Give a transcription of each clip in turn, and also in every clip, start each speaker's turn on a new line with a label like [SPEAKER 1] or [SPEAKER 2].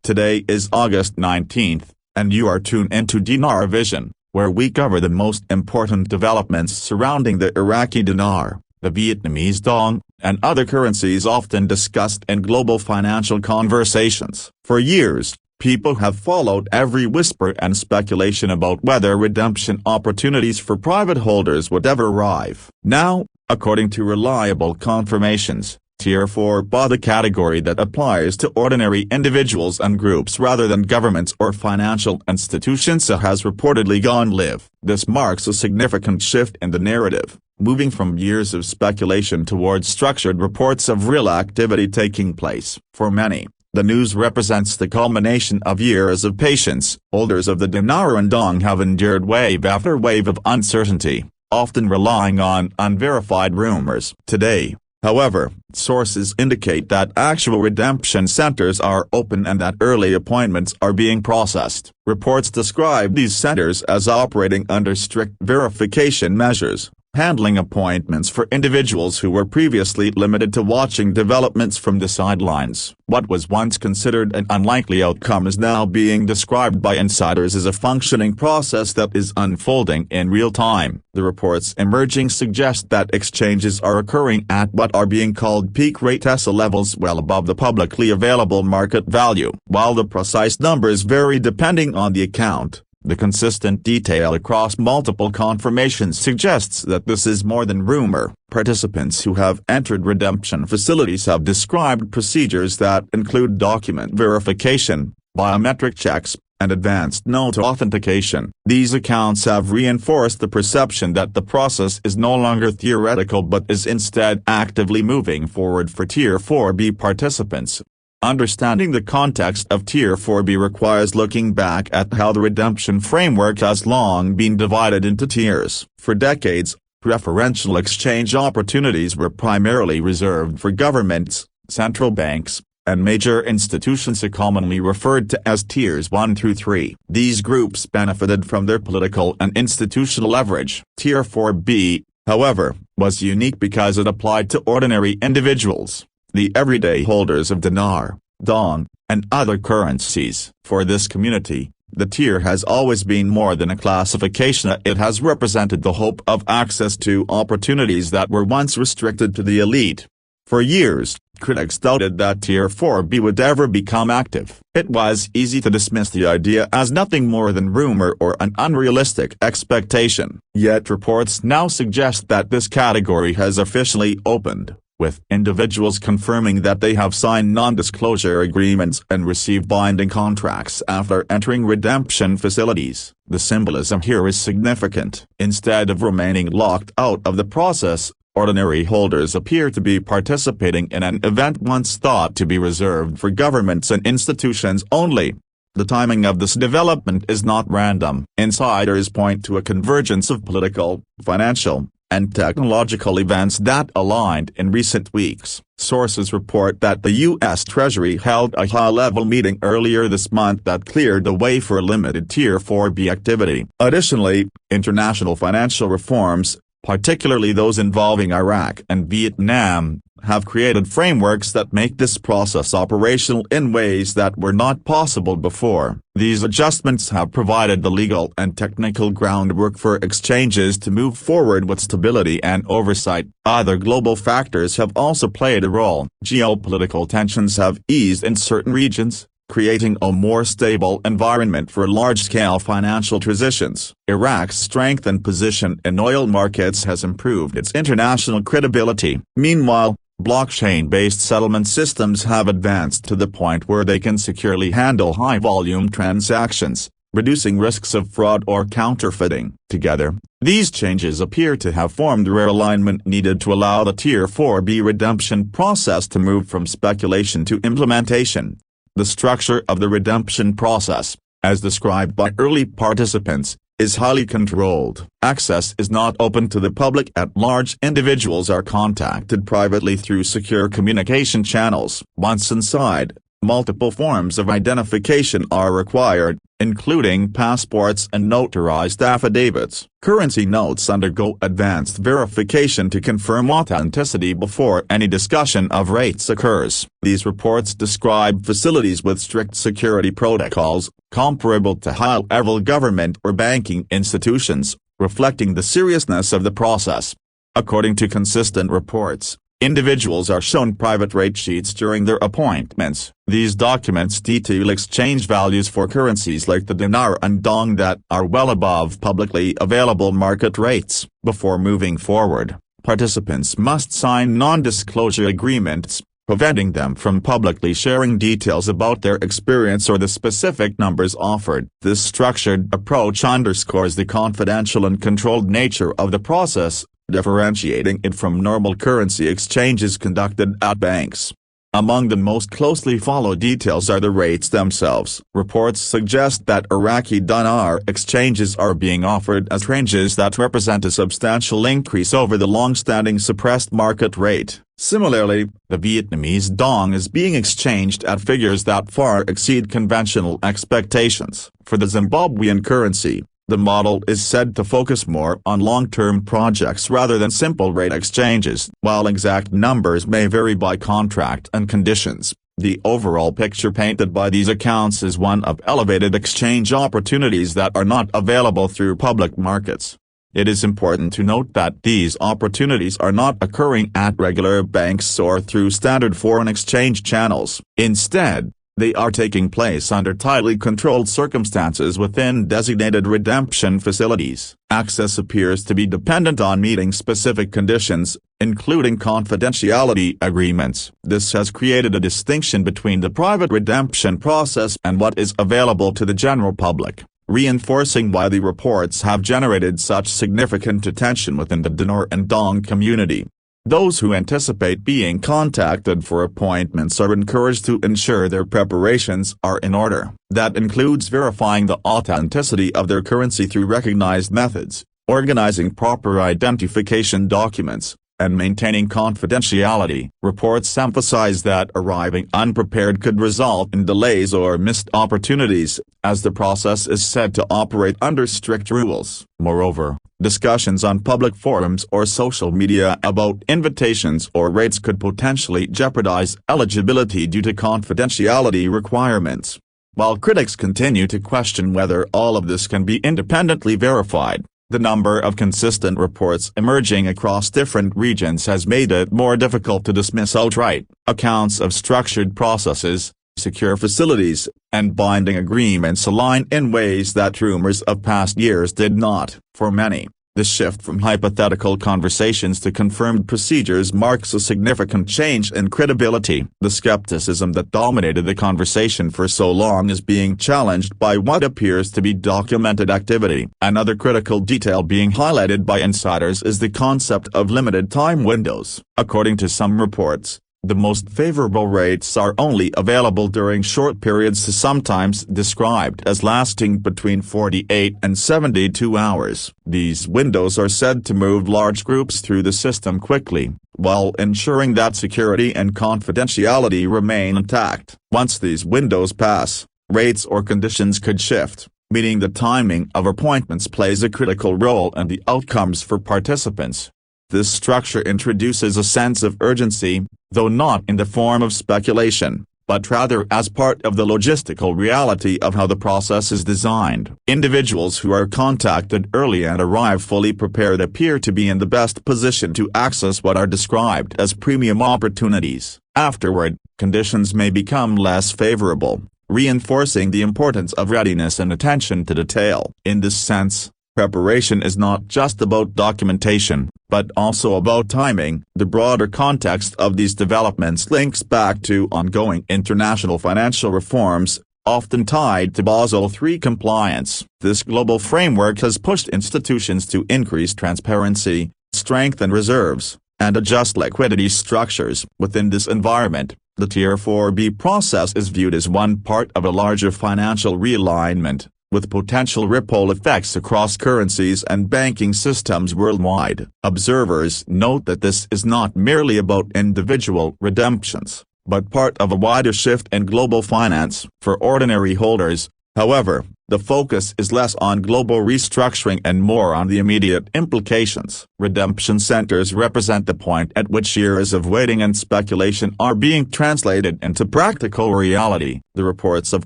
[SPEAKER 1] Today is August 19th, and you are tuned into Dinar Vision, where we cover the most important developments surrounding the Iraqi Dinar, the Vietnamese Dong, and other currencies often discussed in global financial conversations. For years, people have followed every whisper and speculation about whether redemption opportunities for private holders would ever arrive. Now, according to reliable confirmations, Tier 4 B, the category that applies to ordinary individuals and groups rather than governments or financial institutions, has reportedly gone live. This marks a significant shift in the narrative, moving from years of speculation towards structured reports of real activity taking place. For many, the news represents the culmination of years of patience. Holders of the Dinar and Dong have endured wave after wave of uncertainty, often relying on unverified rumors. Today, however, sources indicate that actual redemption centers are open and that early appointments are being processed. Reports describe these centers as operating under strict verification measures, handling appointments for individuals who were previously limited to watching developments from the sidelines. What was once considered an unlikely outcome is now being described by insiders as a functioning process that is unfolding in real time. The reports emerging suggest that exchanges are occurring at what are being called peak rate Tesla levels, well above the publicly available market value. While the precise numbers vary depending on the account, the consistent detail across multiple confirmations suggests that this is more than rumor. Participants who have entered redemption facilities have described procedures that include document verification, biometric checks, and advanced note authentication. These accounts have reinforced the perception that the process is no longer theoretical but is instead actively moving forward for Tier 4B participants. Understanding the context of Tier 4B requires looking back at how the redemption framework has long been divided into tiers. For decades, preferential exchange opportunities were primarily reserved for governments, central banks, and major institutions, commonly referred to as Tiers 1 through 3. These groups benefited from their political and institutional leverage. Tier 4B, however, was unique because it applied to ordinary individuals, the everyday holders of Dinar, Dong, and other currencies. For this community, the tier has always been more than a classification. It has represented the hope of access to opportunities that were once restricted to the elite. For years, critics doubted that Tier 4B would ever become active. It was easy to dismiss the idea as nothing more than rumor or an unrealistic expectation. Yet reports now suggest that this category has officially opened, with individuals confirming that they have signed non-disclosure agreements and received binding contracts after entering redemption facilities. The symbolism here is significant. Instead of remaining locked out of the process, ordinary holders appear to be participating in an event once thought to be reserved for governments and institutions only. The timing of this development is not random. Insiders point to a convergence of political, financial, and technological events that aligned in recent weeks. Sources report that the U.S. Treasury held a high-level meeting earlier this month that cleared the way for limited Tier 4B activity. Additionally, international financial reforms, particularly those involving Iraq and Vietnam, have created frameworks that make this process operational in ways that were not possible before. These adjustments have provided the legal and technical groundwork for exchanges to move forward with stability and oversight. Other global factors have also played a role. Geopolitical tensions have eased in certain regions, creating a more stable environment for large-scale financial transitions. Iraq's strength and position in oil markets has improved its international credibility. Meanwhile, blockchain-based settlement systems have advanced to the point where they can securely handle high-volume transactions, reducing risks of fraud or counterfeiting. Together, these changes appear to have formed the rare alignment needed to allow the Tier 4B redemption process to move from speculation to implementation. The structure of the redemption process, as described by early participants, is highly controlled. Access is not open to the public at large. Individuals are contacted privately through secure communication channels. Once inside, multiple forms of identification are required, including passports and notarized affidavits. Currency notes undergo advanced verification to confirm authenticity before any discussion of rates occurs. These reports describe facilities with strict security protocols, comparable to high-level government or banking institutions, reflecting the seriousness of the process. According to consistent reports, individuals are shown private rate sheets during their appointments. These documents detail exchange values for currencies like the dinar and dong that are well above publicly available market rates. Before moving forward, participants must sign non-disclosure agreements, preventing them from publicly sharing details about their experience or the specific numbers offered. This structured approach underscores the confidential and controlled nature of the process, differentiating it from normal currency exchanges conducted at banks. Among the most closely followed details are the rates themselves. Reports suggest that Iraqi Dinar exchanges are being offered as ranges that represent a substantial increase over the long-standing suppressed market rate. Similarly, the Vietnamese Dong is being exchanged at figures that far exceed conventional expectations. For the Zimbabwean currency, the model is said to focus more on long-term projects rather than simple rate exchanges. While exact numbers may vary by contract and conditions, the overall picture painted by these accounts is one of elevated exchange opportunities that are not available through public markets. It is important to note that these opportunities are not occurring at regular banks or through standard foreign exchange channels. Instead, they are taking place under tightly controlled circumstances within designated redemption facilities. Access appears to be dependent on meeting specific conditions, including confidentiality agreements. This has created a distinction between the private redemption process and what is available to the general public, reinforcing why the reports have generated such significant attention within the Dinar and Dong community. Those who anticipate being contacted for appointments are encouraged to ensure their preparations are in order. That includes verifying the authenticity of their currency through recognized methods, organizing proper identification documents, and maintaining confidentiality. Reports emphasize that arriving unprepared could result in delays or missed opportunities, as the process is said to operate under strict rules. Moreover, discussions on public forums or social media about invitations or rates could potentially jeopardize eligibility due to confidentiality requirements. While critics continue to question whether all of this can be independently verified, the number of consistent reports emerging across different regions has made it more difficult to dismiss outright. Accounts of structured processes, secure facilities, and binding agreements align in ways that rumors of past years did not. For many, the shift from hypothetical conversations to confirmed procedures marks a significant change in credibility. The skepticism that dominated the conversation for so long is being challenged by what appears to be documented activity. Another critical detail being highlighted by insiders is the concept of limited time windows. According to some reports, the most favorable rates are only available during short periods, sometimes described as lasting between 48 and 72 hours. These windows are said to move large groups through the system quickly, while ensuring that security and confidentiality remain intact. Once these windows pass, rates or conditions could shift, meaning the timing of appointments plays a critical role in the outcomes for participants. This structure introduces a sense of urgency, though not in the form of speculation, but rather as part of the logistical reality of how the process is designed. Individuals who are contacted early and arrive fully prepared appear to be in the best position to access what are described as premium opportunities. Afterward, conditions may become less favorable, reinforcing the importance of readiness and attention to detail. In this sense, preparation is not just about documentation, but also about timing. The broader context of these developments links back to ongoing international financial reforms, often tied to Basel III compliance. This global framework has pushed institutions to increase transparency, strengthen reserves, and adjust liquidity structures. Within this environment, the Tier 4B process is viewed as one part of a larger financial realignment, with potential ripple effects across currencies and banking systems worldwide. Observers note that this is not merely about individual redemptions, but part of a wider shift in global finance. For ordinary holders, However, the focus is less on global restructuring and more on the immediate implications. Redemption centers represent the point at which years of waiting and speculation are being translated into practical reality. The reports of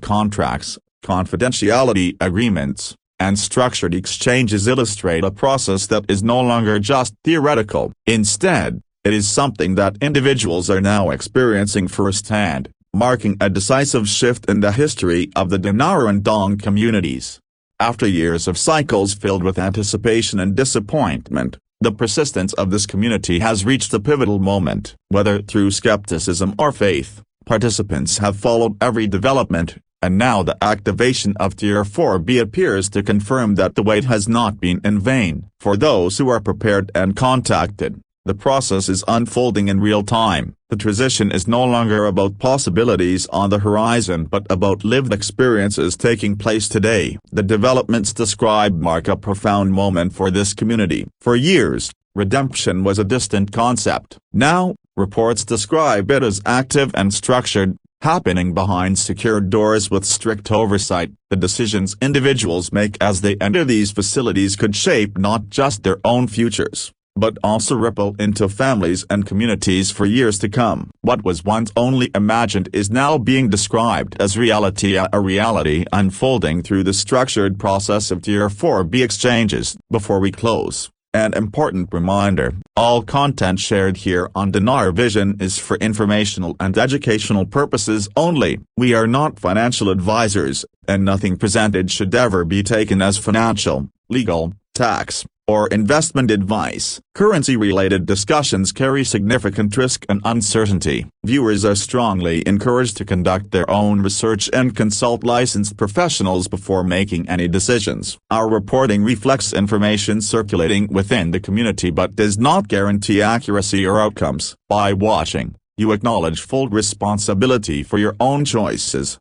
[SPEAKER 1] contracts, confidentiality agreements, and structured exchanges illustrate a process that is no longer just theoretical. Instead, it is something that individuals are now experiencing firsthand, marking a decisive shift in the history of the Dinar and Dong communities. After years of cycles filled with anticipation and disappointment, the persistence of this community has reached a pivotal moment. Whether through skepticism or faith, participants have followed every development, and now the activation of Tier 4B appears to confirm that the wait has not been in vain. For those who are prepared and contacted, the process is unfolding in real time. The transition is no longer about possibilities on the horizon but about lived experiences taking place today. The developments described mark a profound moment for this community. For years, redemption was a distant concept. Now, reports describe it as active and structured, happening behind secured doors with strict oversight. The decisions individuals make as they enter these facilities could shape not just their own futures, but also ripple into families and communities for years to come. What was once only imagined is now being described as reality, a reality unfolding through the structured process of Tier 4B exchanges. Before we close, an important reminder: all content shared here on Dinar Vision is for informational and educational purposes only. We are not financial advisors, and nothing presented should ever be taken as financial, legal, tax, or investment advice. Currency-related discussions carry significant risk and uncertainty. Viewers are strongly encouraged to conduct their own research and consult licensed professionals before making any decisions. Our reporting reflects information circulating within the community but does not guarantee accuracy or outcomes. By watching, you acknowledge full responsibility for your own choices.